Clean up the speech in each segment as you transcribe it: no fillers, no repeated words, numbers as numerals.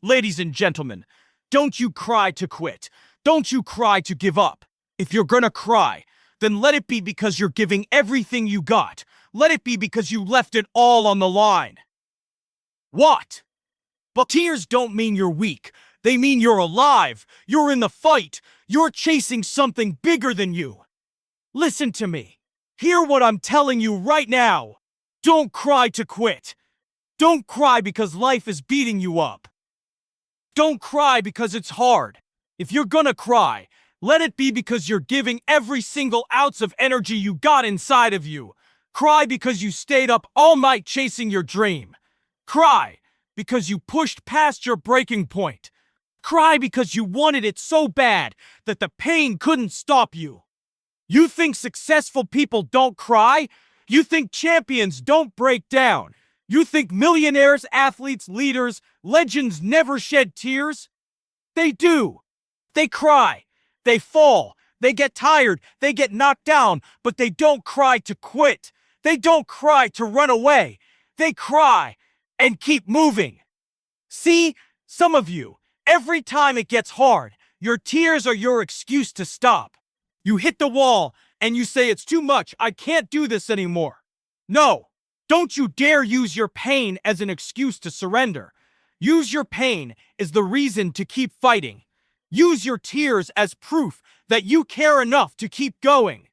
Ladies and gentlemen, don't you cry to quit. Don't you cry to give up. If you're gonna cry, then let it be because you're giving everything you got. Let it be because you left it all on the line. What? But tears don't mean you're weak. They mean you're alive. You're in the fight. You're chasing something bigger than you. Listen to me. Hear what I'm telling you right now. Don't cry to quit. Don't cry because life is beating you up. Don't cry because it's hard. If you're gonna cry, let it be because you're giving every single ounce of energy you got inside of you. Cry because you stayed up all night chasing your dream. Cry because you pushed past your breaking point. Cry because you wanted it so bad that the pain couldn't stop you. You think successful people don't cry? You think champions don't break down? You think millionaires, athletes, leaders, legends never shed tears? They do. They cry. They fall. They get tired. They get knocked down. But they don't cry to quit. They don't cry to run away. They cry and keep moving. See, some of you, every time it gets hard, your tears are your excuse to stop. You hit the wall and you say it's too much. I can't do this anymore. No. Don't you dare use your pain as an excuse to surrender. Use your pain as the reason to keep fighting. Use your tears as proof that you care enough to keep going.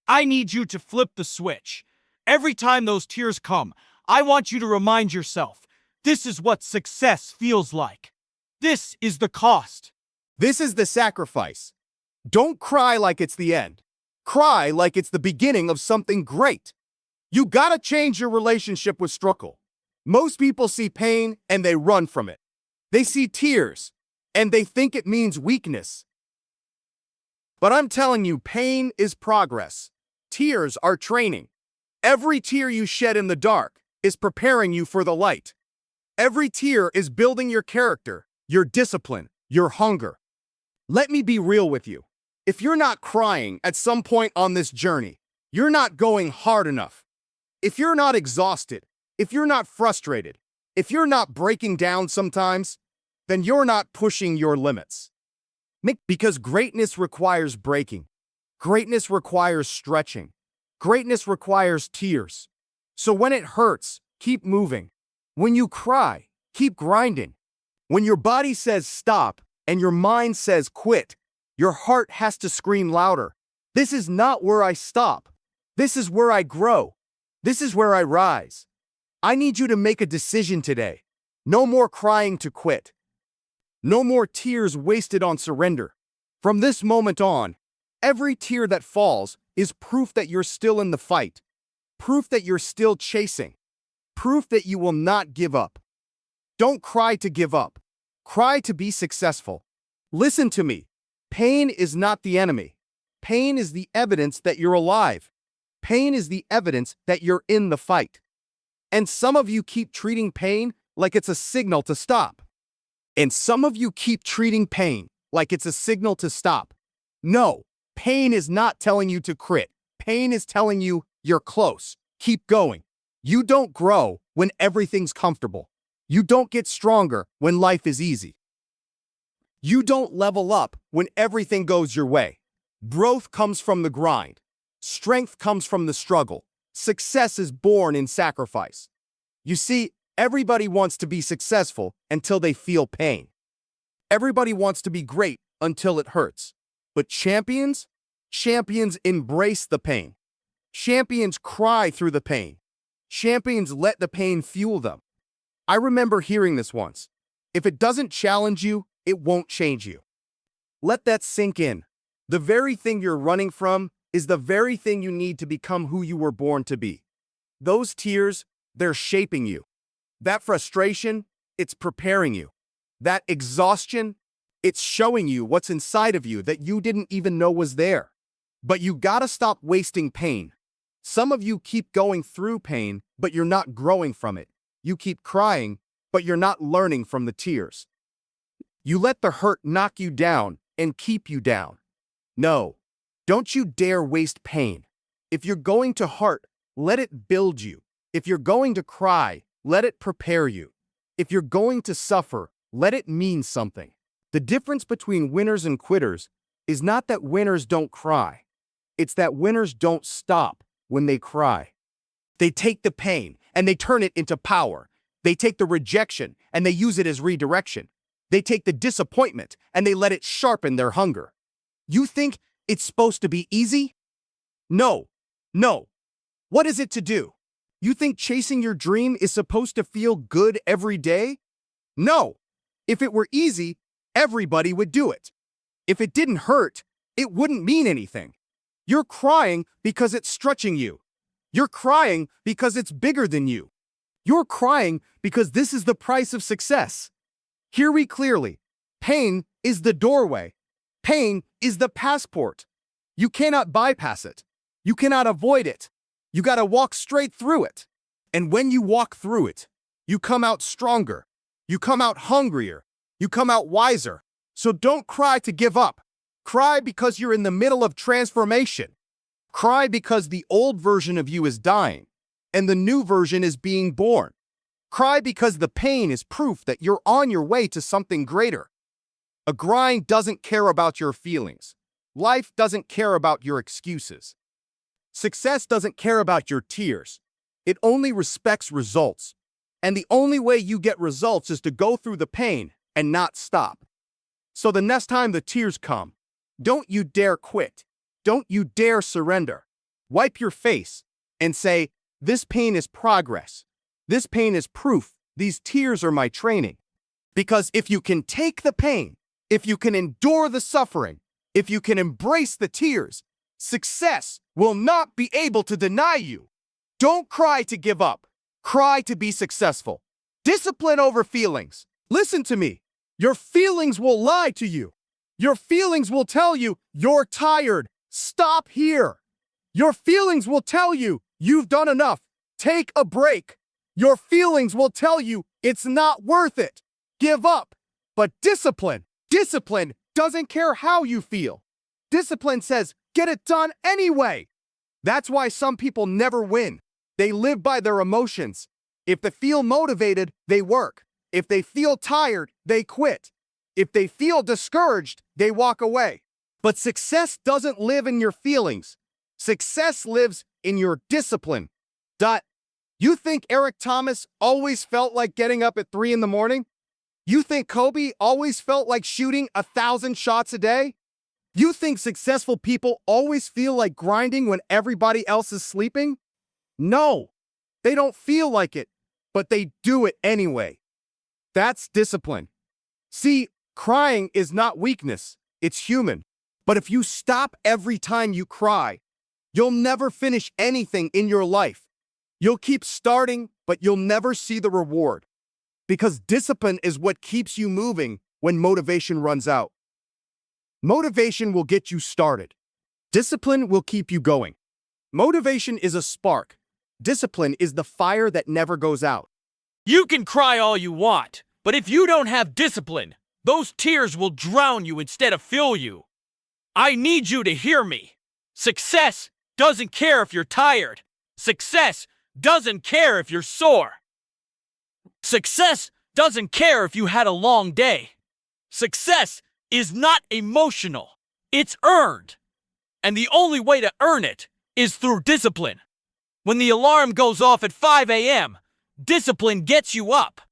I need you to flip the switch. Every time those tears come, I want you to remind yourself, this is what success feels like. This is the cost. This is the sacrifice. Don't cry like it's the end. Cry like it's the beginning of something great. You gotta change your relationship with struggle. Most people see pain and they run from it. They see tears and they think it means weakness. But I'm telling you, pain is progress. Tears are training. Every tear you shed in the dark is preparing you for the light. Every tear is building your character, your discipline, your hunger. Let me be real with you. If you're not crying at some point on this journey, you're not going hard enough. If you're not exhausted, if you're not frustrated, if you're not breaking down sometimes, then you're not pushing your limits. Because greatness requires breaking. Greatness requires stretching. Greatness requires tears. So when it hurts, keep moving. When you cry, keep grinding. When your body says stop and your mind says quit, your heart has to scream louder. This is not where I stop. This is where I grow. This is where I rise. I need you to make a decision today. No more crying to quit. No more tears wasted on surrender. From this moment on, every tear that falls is proof that you're still in the fight. Proof that you're still chasing. Proof that you will not give up. Don't cry to give up. Cry to be successful. Listen to me. Pain is not the enemy. Pain is the evidence that you're alive. Pain is the evidence that you're in the fight. And some of you keep treating pain like it's a signal to stop. And some of you keep treating pain like it's a signal to stop. No, pain is not telling you to quit. Pain is telling you you're close. Keep going. You don't grow when everything's comfortable. You don't get stronger when life is easy. You don't level up when everything goes your way. Growth comes from the grind. Strength comes from the struggle. Success is born in sacrifice. You see, everybody wants to be successful until they feel pain. Everybody wants to be great until it hurts. But champions embrace the pain. Champions cry through the pain. Champions let the pain fuel them. I remember hearing this once. If it doesn't challenge you, it won't change you. Let that sink in. The very thing you're running from is the very thing you need to become who you were born to be. Those tears, they're shaping you. That frustration, it's preparing you. That exhaustion, it's showing you what's inside of you that you didn't even know was there. But you gotta stop wasting pain. Some of you keep going through pain, but you're not growing from it. You keep crying, but you're not learning from the tears. You let the hurt knock you down and keep you down. No, don't you dare waste pain. If you're going to hurt, let it build you. If you're going to cry, let it prepare you. If you're going to suffer, Let it mean something. The difference between winners and quitters is not that winners don't cry. It's that winners don't stop when they cry. They take the pain and they turn it into power. They take the rejection and they use it as redirection. They take the disappointment and they let it sharpen their hunger. You think it's supposed to be easy? No. No. What is it to do? You think chasing your dream is supposed to feel good every day? No. If it were easy, everybody would do it. If it didn't hurt, it wouldn't mean anything. You're crying because it's stretching you. You're crying because it's bigger than you. You're crying because this is the price of success. Hear me clearly. Pain is the doorway. Pain is the passport. You cannot bypass it. You cannot avoid it. You gotta walk straight through it. And when you walk through it, you come out stronger. You come out hungrier. You come out wiser. So don't cry to give up. Cry because you're in the middle of transformation. Cry because the old version of you is dying and the new version is being born. Cry because the pain is proof that you're on your way to something greater. A grind doesn't care about your feelings. Life doesn't care about your excuses. Success doesn't care about your tears. It only respects results. And the only way you get results is to go through the pain and not stop. So the next time the tears come, don't you dare quit. Don't you dare surrender. Wipe your face and say, this pain is progress. This pain is proof. These tears are my training. Because if you can take the pain, if you can endure the suffering, if you can embrace the tears, success will not be able to deny you. Don't cry to give up. Cry to be successful. Discipline over feelings. Listen to me. Your feelings will lie to you. Your feelings will tell you you're tired. Stop here. Your feelings will tell you you've done enough. Take a break. Your feelings will tell you it's not worth it. Give up. But discipline doesn't care how you feel. Discipline says, get it done anyway. That's why some people never win. They live by their emotions. If they feel motivated, they work. If they feel tired, they quit. If they feel discouraged, they walk away. But success doesn't live in your feelings. Success lives in your discipline. You think Eric Thomas always felt like getting up at 3 in the morning? You think Kobe always felt like shooting 1,000 shots a day? You think successful people always feel like grinding when everybody else is sleeping? No, they don't feel like it, but they do it anyway. That's discipline. See, crying is not weakness, it's human. But if you stop every time you cry, you'll never finish anything in your life. You'll keep starting, but you'll never see the reward. Because discipline is what keeps you moving when motivation runs out. Motivation will get you started. Discipline will keep you going. Motivation is a spark. Discipline is the fire that never goes out. You can cry all you want, but if you don't have discipline, those tears will drown you instead of fill you. I need you to hear me. Success doesn't care if you're tired. Success doesn't care if you're sore. Success doesn't care if you had a long day. Success is not emotional. It's earned. And the only way to earn it is through discipline. When the alarm goes off at 5 a.m., discipline gets you up.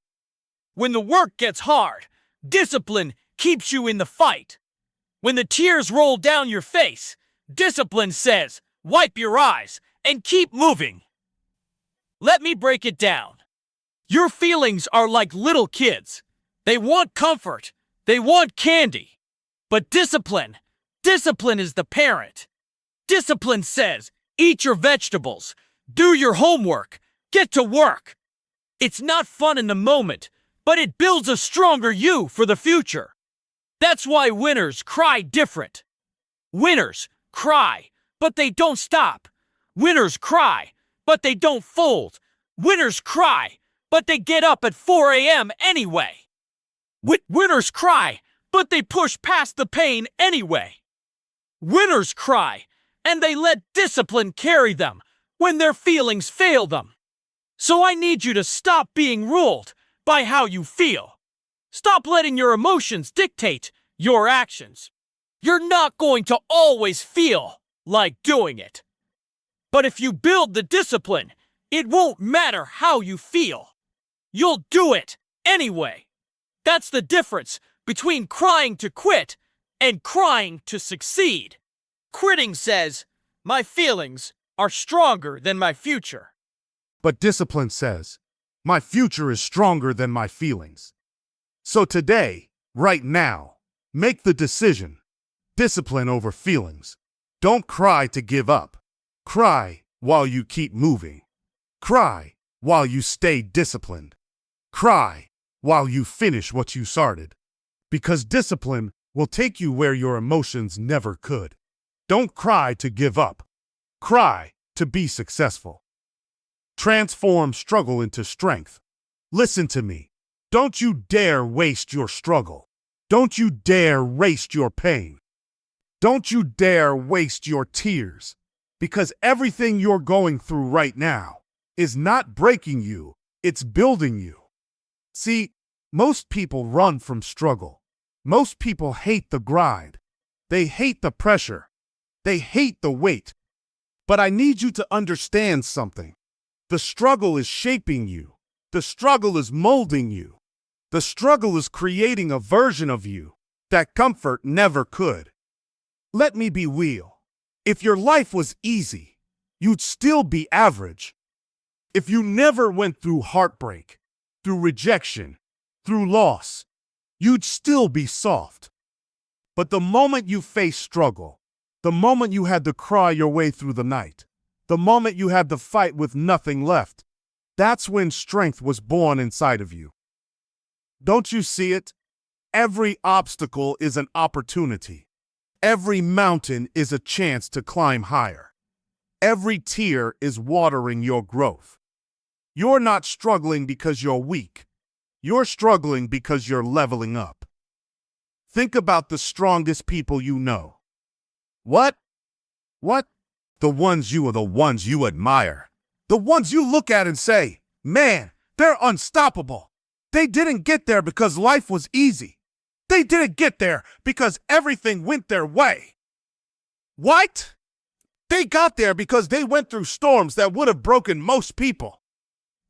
When the work gets hard, discipline keeps you in the fight. When the tears roll down your face, discipline says, wipe your eyes and keep moving. Let me break it down. Your feelings are like little kids. They want comfort. They want candy. But discipline is the parent. Discipline says, eat your vegetables, do your homework, get to work. It's not fun in the moment, but it builds a stronger you for the future. That's why winners cry different. Winners cry, but they don't stop. Winners cry, but they don't fold. Winners cry, but they get up at 4 a.m. anyway. Winners cry, but they push past the pain anyway. Winners cry, and they let discipline carry them when their feelings fail them. So I need you to stop being ruled by how you feel. Stop letting your emotions dictate your actions. You're not going to always feel like doing it. But if you build the discipline, it won't matter how you feel. You'll do it anyway. That's the difference between crying to quit and crying to succeed. Quitting says, my feelings are stronger than my future. But discipline says, my future is stronger than my feelings. So today, right now, make the decision. Discipline over feelings. Don't cry to give up. Cry while you keep moving. Cry while you stay disciplined. Cry while you finish what you started. Because discipline will take you where your emotions never could. Don't cry to give up. Cry to be successful. Transform struggle into strength. Listen to me. Don't you dare waste your struggle. Don't you dare waste your pain. Don't you dare waste your tears. Because everything you're going through right now is not breaking you, it's building you. See, most people run from struggle. Most people hate the grind. They hate the pressure. They hate the weight. But I need you to understand something. The struggle is shaping you. The struggle is molding you. The struggle is creating a version of you that comfort never could. Let me be real. If your life was easy, you'd still be average. If you never went through heartbreak, through rejection, through loss, you'd still be soft. But the moment you faced struggle, the moment you had to cry your way through the night, the moment you had to fight with nothing left, that's when strength was born inside of you. Don't you see it? Every obstacle is an opportunity. Every mountain is a chance to climb higher. Every tear is watering your growth. You're not struggling because you're weak. You're struggling because you're leveling up. Think about the strongest people you know. What? The ones you admire. The ones you look at and say, man, they're unstoppable. They didn't get there because life was easy. They didn't get there because everything went their way. What? They got there because they went through storms that would have broken most people.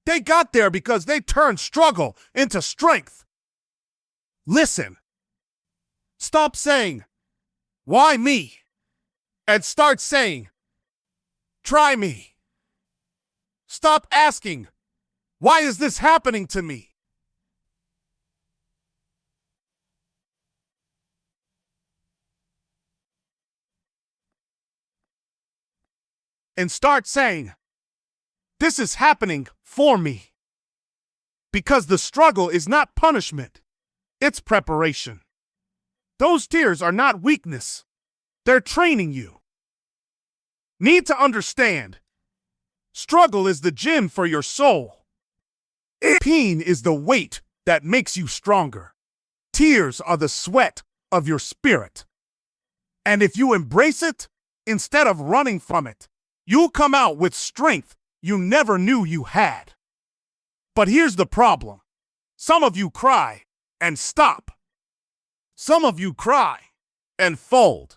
They got there because they turned struggle into strength. Listen. Stop saying, why me? And start saying, try me. Stop asking, why is this happening to me? And start saying, this is happening for me. Because the struggle is not punishment, it's preparation. Those tears are not weakness, they're training you. Need to understand, struggle is the gym for your soul. Pain is the weight that makes you stronger. Tears are the sweat of your spirit. And if you embrace it, instead of running from it, you'll come out with strength you never knew you had. But here's the problem. Some of you cry and stop. Some of you cry and fold.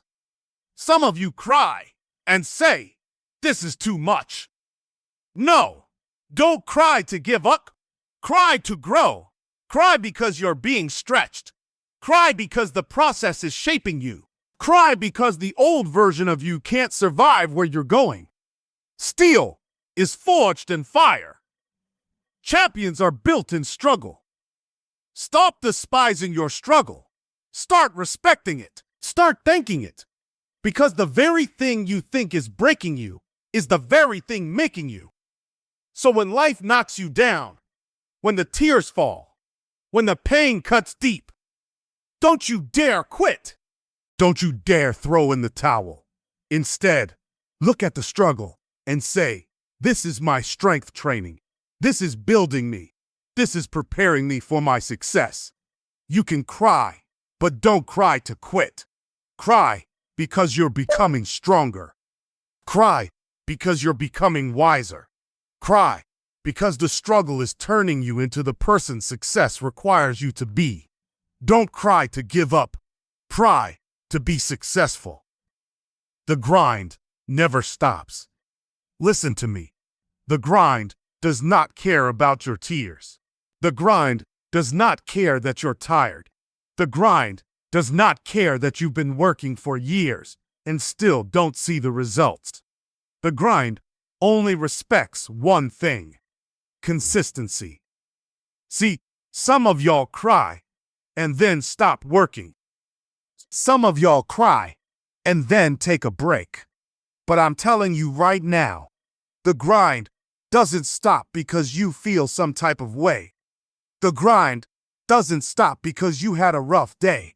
Some of you cry and say, this is too much. No, don't cry to give up. Cry to grow. Cry because you're being stretched. Cry because the process is shaping you. Cry because the old version of you can't survive where you're going. Steel is forged in fire. Champions are built in struggle. Stop despising your struggle. Start respecting it. Start thanking it. Because the very thing you think is breaking you is the very thing making you. So when life knocks you down, when the tears fall, when the pain cuts deep, don't you dare quit. Don't you dare throw in the towel. Instead, look at the struggle and say, this is my strength training. This is building me. This is preparing me for my success. You can cry, but don't cry to quit. Cry because you're becoming stronger. Cry because you're becoming wiser. Cry because the struggle is turning you into the person success requires you to be. Don't cry to give up. Cry to be successful. The grind never stops. Listen to me. The grind does not care about your tears. The grind does not care that you're tired. The grind does not care that you've been working for years and still don't see the results. The grind only respects one thing: consistency. See, some of y'all cry and then stop working. Some of y'all cry and then take a break. But I'm telling you right now, the grind doesn't stop because you feel some type of way. The grind doesn't stop because you had a rough day.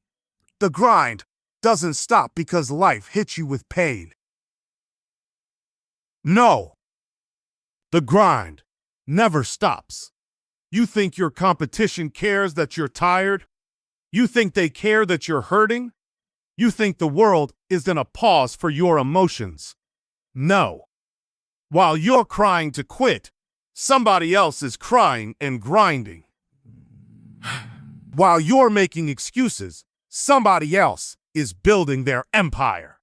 The grind doesn't stop because life hit you with pain. No, the grind never stops. You think your competition cares that you're tired? You think they care that you're hurting? You think the world is in a pause for your emotions? No. While you're crying to quit, somebody else is crying and grinding. While you're making excuses, somebody else is building their empire.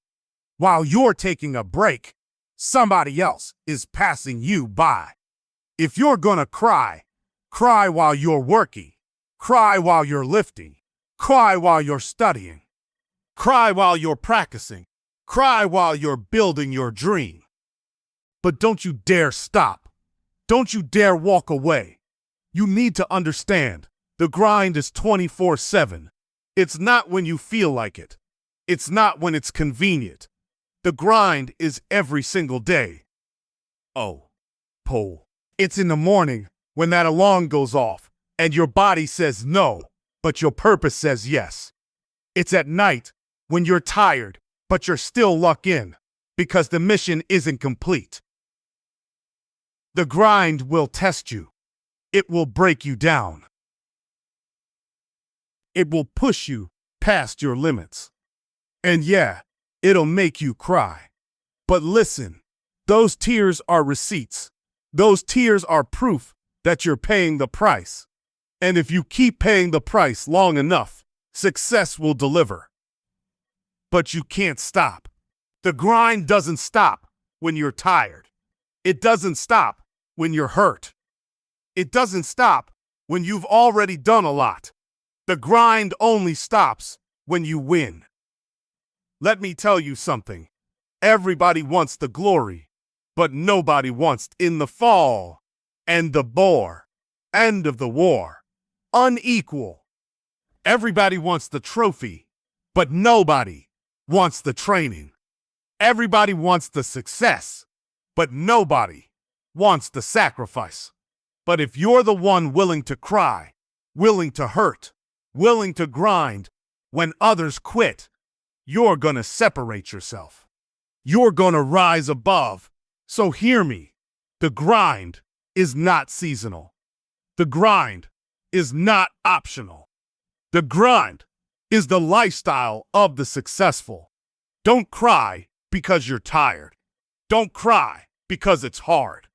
While you're taking a break, somebody else is passing you by. If you're gonna cry, cry while you're working. Cry while you're lifting. Cry while you're studying. Cry while you're practicing. Cry while you're building your dream. But don't you dare stop. Don't you dare walk away. You need to understand, the grind is 24/7. It's not when you feel like it. It's not when it's convenient. The grind is every single day. Oh, Paul. It's in the morning when that alarm goes off and your body says no, but your purpose says yes. It's at night when you're tired, but you're still locked in because the mission isn't complete. The grind will test you. It will break you down. It will push you past your limits. And yeah, it'll make you cry. But listen, those tears are receipts. Those tears are proof that you're paying the price. And if you keep paying the price long enough, success will deliver. But you can't stop. The grind doesn't stop when you're tired. It doesn't stop when you're hurt. It doesn't stop when you've already done a lot. The grind only stops when you win. Let me tell you something. Everybody wants the glory, but nobody wants in the fall and the bore. End of the war. Unequal. Everybody wants the trophy, but nobody wants the training. Everybody wants the success, but nobody wants the sacrifice. But if you're the one willing to cry, willing to hurt, willing to grind, when others quit, you're gonna separate yourself. You're gonna rise above. So hear me. The grind is not seasonal. The grind is not optional. The grind is the lifestyle of the successful. Don't cry because you're tired. Don't cry because it's hard.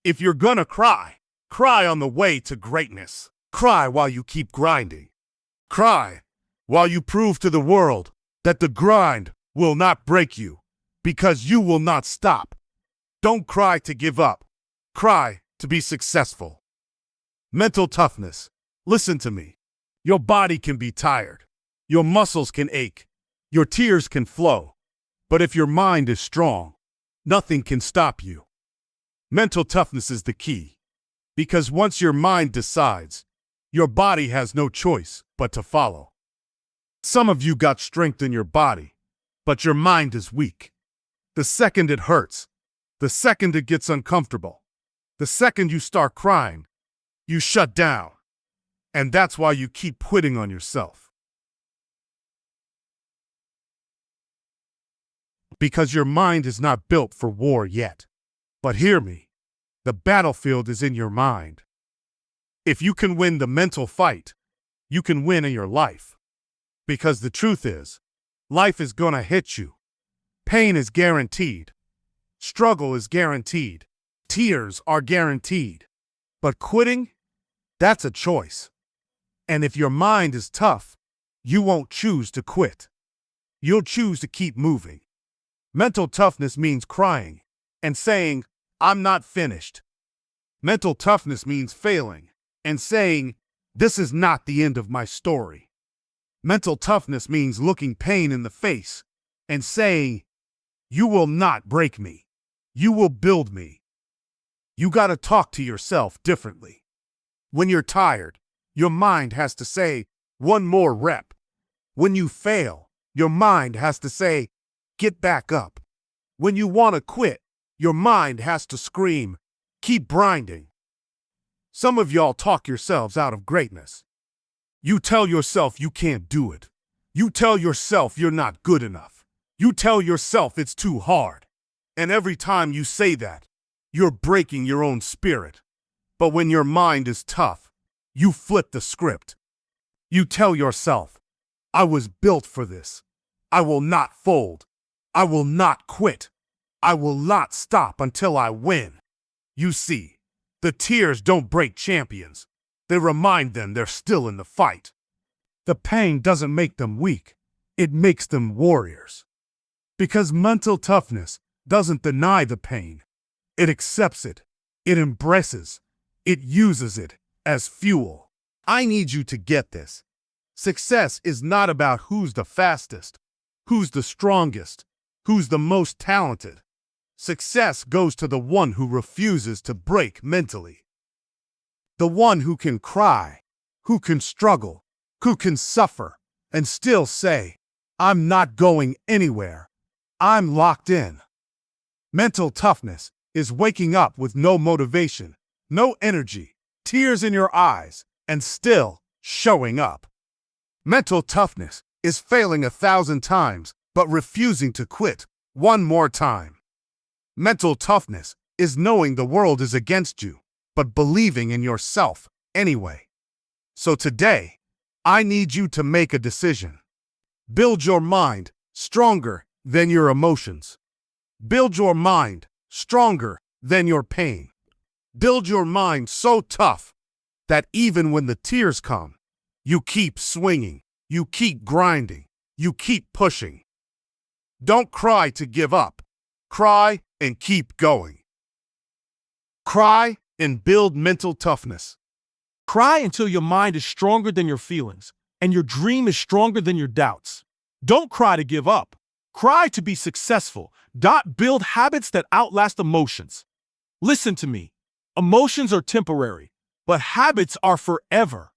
If you're gonna cry, cry on the way to greatness. Cry while you keep grinding. Cry while you prove to the world that the grind will not break you, because you will not stop. Don't cry to give up. Cry to be successful. Mental toughness. Listen to me. Your body can be tired. Your muscles can ache. Your tears can flow. But if your mind is strong, nothing can stop you. Mental toughness is the key. Because once your mind decides, your body has no choice but to follow. Some of you got strength in your body, but your mind is weak. The second it hurts, the second it gets uncomfortable, the second you start crying, you shut down. And that's why you keep quitting on yourself. Because your mind is not built for war yet. But hear me, the battlefield is in your mind. If you can win the mental fight, you can win in your life. Because the truth is, life is gonna hit you. Pain is guaranteed. Struggle is guaranteed. Tears are guaranteed. But quitting, that's a choice. And if your mind is tough, You won't choose to quit. You'll choose to keep moving. Mental toughness means crying and saying, I'm not finished. Mental toughness means failing and saying, this is not the end of my story. Mental toughness means looking pain in the face and saying, you will not break me. You will build me. You gotta talk to yourself differently. When you're tired, your mind has to say, one more rep. When you fail, your mind has to say, get back up. When you want to quit, your mind has to scream, keep grinding. Some of y'all talk yourselves out of greatness. You tell yourself you can't do it. You tell yourself you're not good enough. You tell yourself it's too hard. And every time you say that, you're breaking your own spirit. But when your mind is tough, you flip the script. You tell yourself, I was built for this. I will not fold. I will not quit. I will not stop until I win. You see, the tears don't break champions. They remind them they're still in the fight. The pain doesn't make them weak. It makes them warriors. Because mental toughness doesn't deny the pain. It accepts it. It embraces. It uses it as fuel. I need you to get this. Success is not about who's the fastest, who's the strongest, who's the most talented. Success goes to the one who refuses to break mentally. The one who can cry, who can struggle, who can suffer, and still say, I'm not going anywhere. I'm locked in. Mental toughness is waking up with no motivation, no energy, tears in your eyes, and still showing up. Mental toughness is failing 1,000 times, but refusing to quit one more time. Mental toughness is knowing the world is against you, but believing in yourself anyway. So today, I need you to make a decision. Build your mind stronger than your emotions. Build your mind stronger than your pain. Build your mind so tough that even when the tears come, you keep swinging, you keep grinding, you keep pushing. Don't cry to give up. Cry and keep going. Cry and build mental toughness. Cry until your mind is stronger than your feelings and your dream is stronger than your doubts. Don't cry to give up. Cry to be successful. Build habits that outlast emotions. Listen to me. Emotions are temporary, but habits are forever.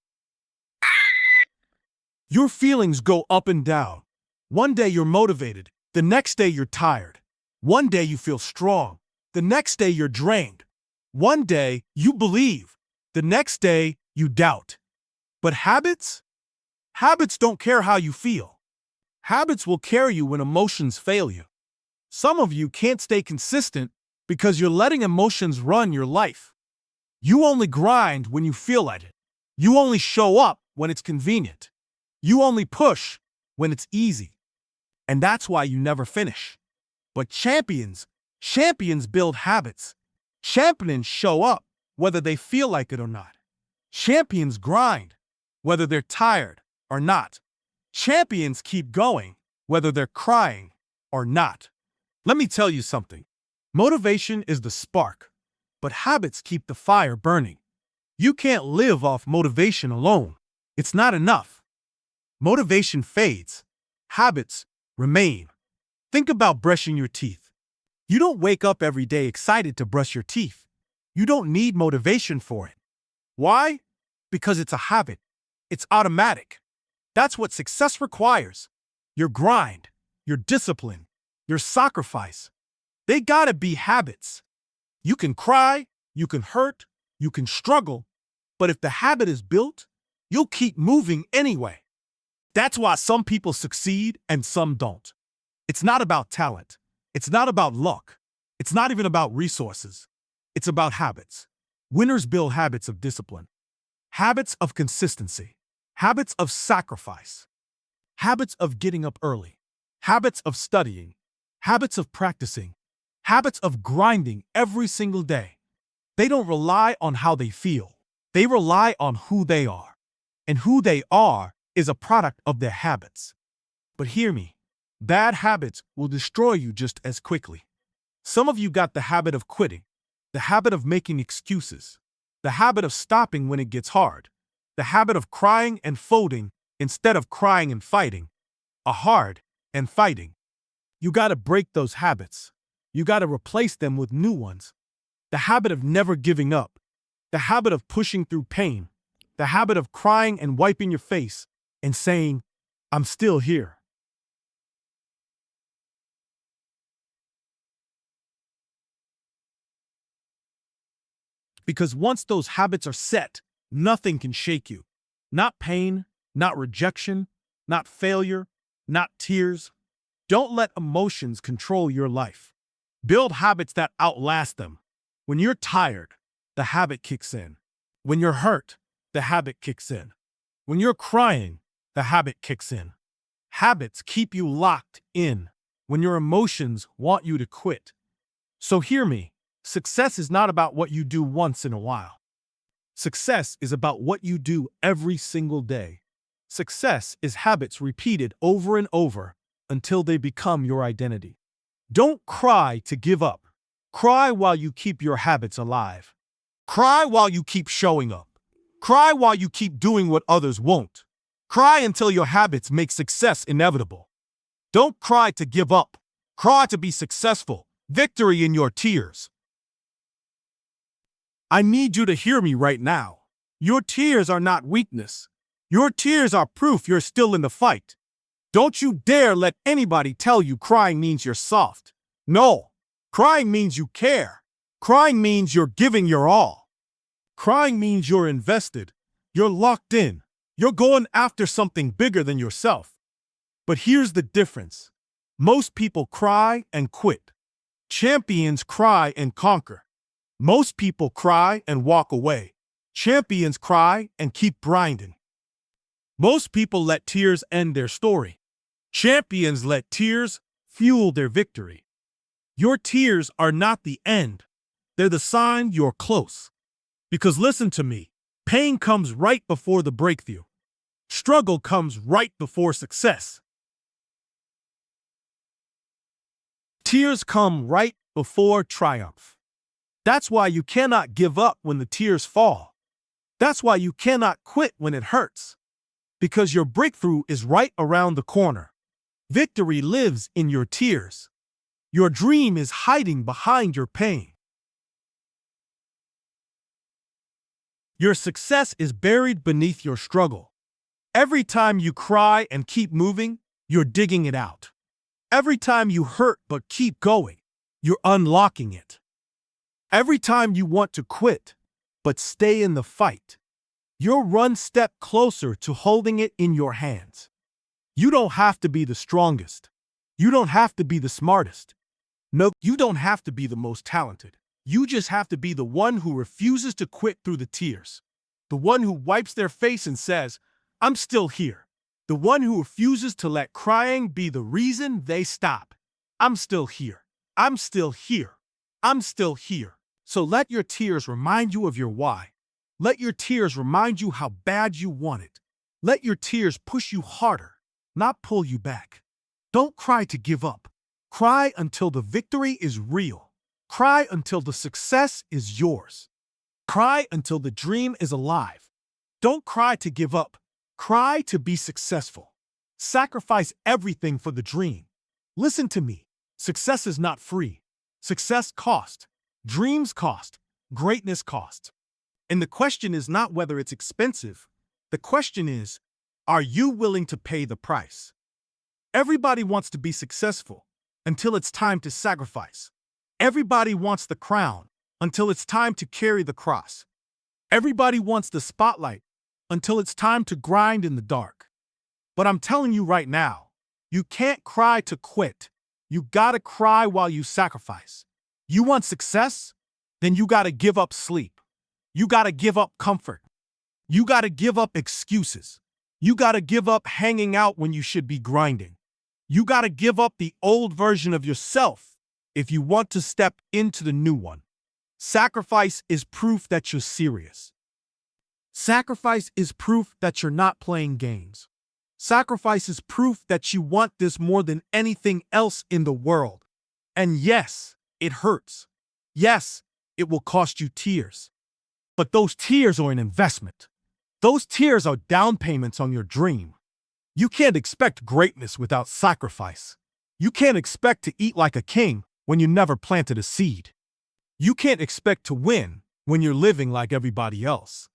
Your feelings go up and down. One day you're motivated, the next day you're tired. One day you feel strong, the next day you're drained. One day you believe, the next day you doubt. But habits? Habits don't care how you feel. Habits will carry you when emotions fail you. Some of you can't stay consistent because you're letting emotions run your life. You only grind when you feel like it. You only show up when it's convenient. You only push when it's easy. And that's why you never finish. But champions build habits. Champions show up whether they feel like it or not. Champions grind whether they're tired or not. Champions keep going whether they're crying or not. Let me tell you something. Motivation is the spark, but habits keep the fire burning. You can't live off motivation alone. It's not enough. Motivation fades. Habits remain. Think about brushing your teeth. You don't wake up every day excited to brush your teeth. You don't need motivation for it. Why? Because it's a habit. It's automatic. That's what success requires. Your grind, your discipline, your sacrifice. They gotta be habits. You can cry, you can hurt, you can struggle, but if the habit is built, you'll keep moving anyway. That's why some people succeed and some don't. It's not about talent. It's not about luck. It's not even about resources. It's about habits. Winners build habits of discipline, habits of consistency, habits of sacrifice, habits of getting up early, habits of studying, habits of practicing, habits of grinding every single day. They don't rely on how they feel. They rely on who they are. And who they are is a product of their habits. But hear me, bad habits will destroy you just as quickly. Some of you got the habit of quitting, the habit of making excuses, the habit of stopping when it gets hard, the habit of crying and folding instead of crying and fighting, hard and fighting. You got to break those habits. You got to replace them with new ones. The habit of never giving up, the habit of pushing through pain, the habit of crying and wiping your face and saying, I'm still here. Because once those habits are set, nothing can shake you. Not pain, not rejection, not failure, not tears. Don't let emotions control your life. Build habits that outlast them. When you're tired, the habit kicks in. When you're hurt, the habit kicks in. When you're crying, the habit kicks in. Habits keep you locked in when your emotions want you to quit. So hear me. Success is not about what you do once in a while. Success is about what you do every single day. Success is habits repeated over and over until they become your identity. Don't cry to give up. Cry while you keep your habits alive. Cry while you keep showing up. Cry while you keep doing what others won't. Cry until your habits make success inevitable. Don't cry to give up. Cry to be successful. Victory in your tears. I need you to hear me right now. Your tears are not weakness. Your tears are proof you're still in the fight. Don't you dare let anybody tell you crying means you're soft. No, crying means you care. Crying means you're giving your all. Crying means you're invested. You're locked in. You're going after something bigger than yourself. But here's the difference. Most people cry and quit. Champions cry and conquer. Most people cry and walk away. Champions cry and keep grinding. Most people let tears end their story. Champions let tears fuel their victory. Your tears are not the end. They're the sign you're close. Because listen to me, pain comes right before the breakthrough. Struggle comes right before success. Tears come right before triumph. That's why you cannot give up when the tears fall. That's why you cannot quit when it hurts. Because your breakthrough is right around the corner. Victory lives in your tears. Your dream is hiding behind your pain. Your success is buried beneath your struggle. Every time you cry and keep moving, you're digging it out. Every time you hurt but keep going, you're unlocking it. Every time you want to quit, but stay in the fight, you're one step closer to holding it in your hands. You don't have to be the strongest. You don't have to be the smartest. No, you don't have to be the most talented. You just have to be the one who refuses to quit through the tears. The one who wipes their face and says, I'm still here. The one who refuses to let crying be the reason they stop. I'm still here. I'm still here. I'm still here. So let your tears remind you of your why. Let your tears remind you how bad you want it. Let your tears push you harder, not pull you back. Don't cry to give up. Cry until the victory is real. Cry until the success is yours. Cry until the dream is alive. Don't cry to give up. Cry to be successful. Sacrifice everything for the dream. Listen to me. Success is not free. Success costs. Dreams cost. Greatness costs. And the question is not whether it's expensive. The question is, are you willing to pay the price? Everybody wants to be successful until it's time to sacrifice. Everybody wants the crown until it's time to carry the cross. Everybody wants the spotlight until it's time to grind in the dark. But I'm telling you right now, you can't cry to quit. You gotta cry while you sacrifice. You want success? Then you gotta give up sleep. You gotta give up comfort. You gotta give up excuses. You gotta give up hanging out when you should be grinding. You gotta give up the old version of yourself if you want to step into the new one. Sacrifice is proof that you're serious. Sacrifice is proof that you're not playing games. Sacrifice is proof that you want this more than anything else in the world. And yes, it hurts. Yes, it will cost you tears. But those tears are an investment. Those tears are down payments on your dream. You can't expect greatness without sacrifice. You can't expect to eat like a king when you never planted a seed. You can't expect to win when you're living like everybody else.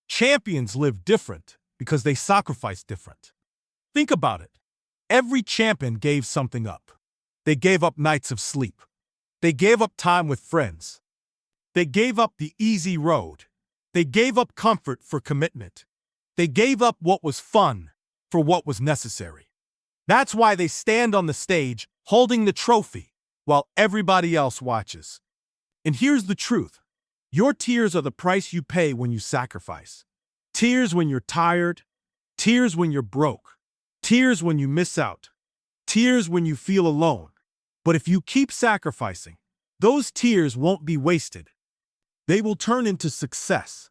Champions live different because they sacrifice different. Think about it. Every champion gave something up. They gave up nights of sleep. They gave up time with friends. They gave up the easy road. They gave up comfort for commitment. They gave up what was fun for what was necessary. That's why they stand on the stage holding the trophy while everybody else watches. And here's the truth. Your tears are the price you pay when you sacrifice. Tears when you're tired. Tears when you're broke. Tears when you miss out. Tears when you feel alone. But if you keep sacrificing, those tears won't be wasted. They will turn into success.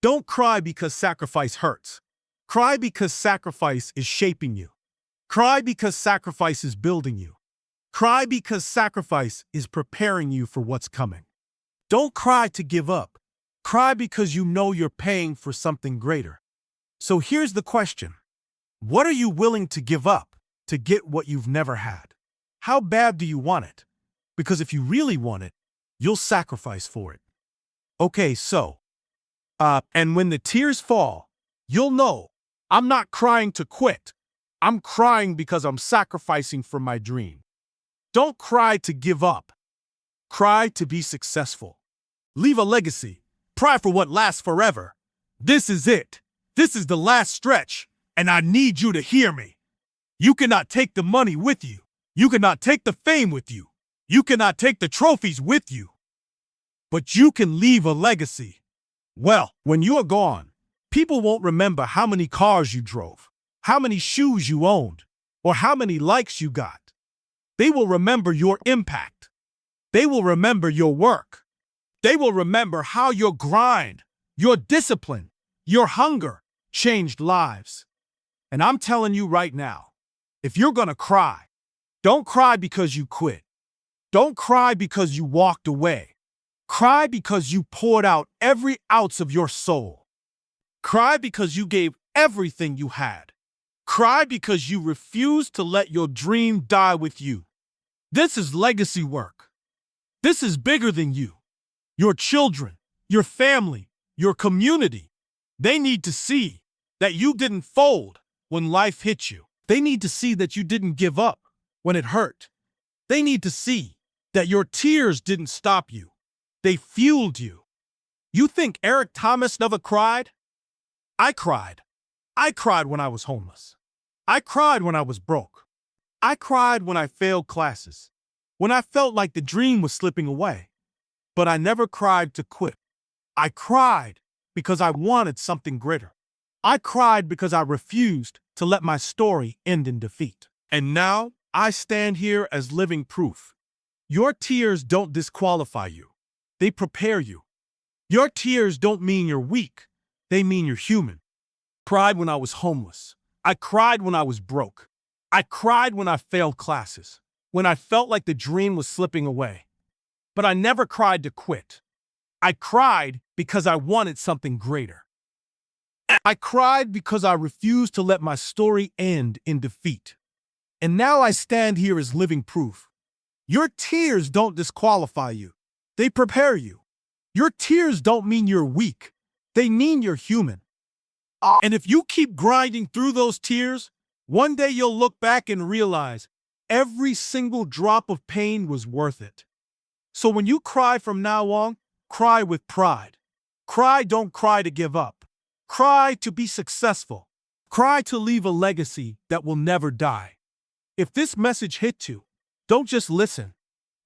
Don't cry because sacrifice hurts. Cry because sacrifice is shaping you. Cry because sacrifice is building you. Cry because sacrifice is preparing you for what's coming. Don't cry to give up. Cry because you know you're paying for something greater. So here's the question. What are you willing to give up to get what you've never had? How bad do you want it? Because if you really want it, you'll sacrifice for it. Okay, and when the tears fall, you'll know I'm not crying to quit. I'm crying because I'm sacrificing for my dream. Don't cry to give up. Cry to be successful. Leave a legacy. Cry for what lasts forever. This is it. This is the last stretch, and I need you to hear me. You cannot take the money with you. You cannot take the fame with you. You cannot take the trophies with you. But you can leave a legacy. Well, when you are gone, people won't remember how many cars you drove, how many shoes you owned, or how many likes you got. They will remember your impact. They will remember your work. They will remember how your grind, your discipline, your hunger changed lives. And I'm telling you right now, if you're gonna cry, don't cry because you quit. Don't cry because you walked away. Cry because you poured out every ounce of your soul. Cry because you gave everything you had. Cry because you refused to let your dream die with you. This is legacy work. This is bigger than you. Your children, your family, your community, they need to see that you didn't fold when life hit you. They need to see that you didn't give up when it hurt. They need to see that your tears didn't stop you. They fueled you. You think Eric Thomas never cried? I cried. I cried when I was homeless. I cried when I was broke. I cried when I failed classes, when I felt like the dream was slipping away. But I never cried to quit. I cried because I wanted something greater. I cried because I refused to let my story end in defeat. And now I stand here as living proof. Your tears don't disqualify you. They prepare you. Your tears don't mean you're weak. They mean you're human. I cried when I was homeless. I cried when I was broke. I cried when I failed classes, when I felt like the dream was slipping away. But I never cried to quit. I cried because I wanted something greater. I cried because I refused to let my story end in defeat. And now I stand here as living proof. Your tears don't disqualify you. They prepare you. Your tears don't mean you're weak. They mean you're human. And if you keep grinding through those tears, one day you'll look back and realize every single drop of pain was worth it. So when you cry from now on, cry with pride. Don't cry to give up. Cry to be successful. Cry to leave a legacy that will never die. If this message hit you, don't just listen.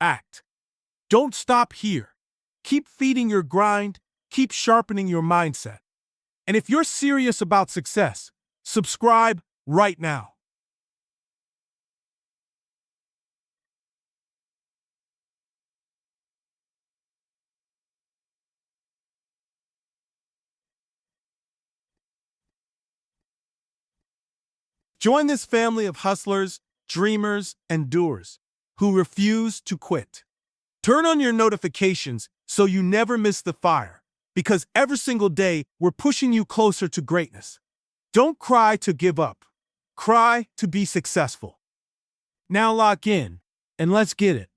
Act. Don't stop here. Keep feeding your grind. Keep sharpening your mindset. And if you're serious about success, subscribe right now. Join this family of hustlers, dreamers, and doers who refuse to quit. Turn on your notifications so you never miss the fire, because every single day we're pushing you closer to greatness. Don't cry to give up. Cry to be successful. Now lock in, and let's get it.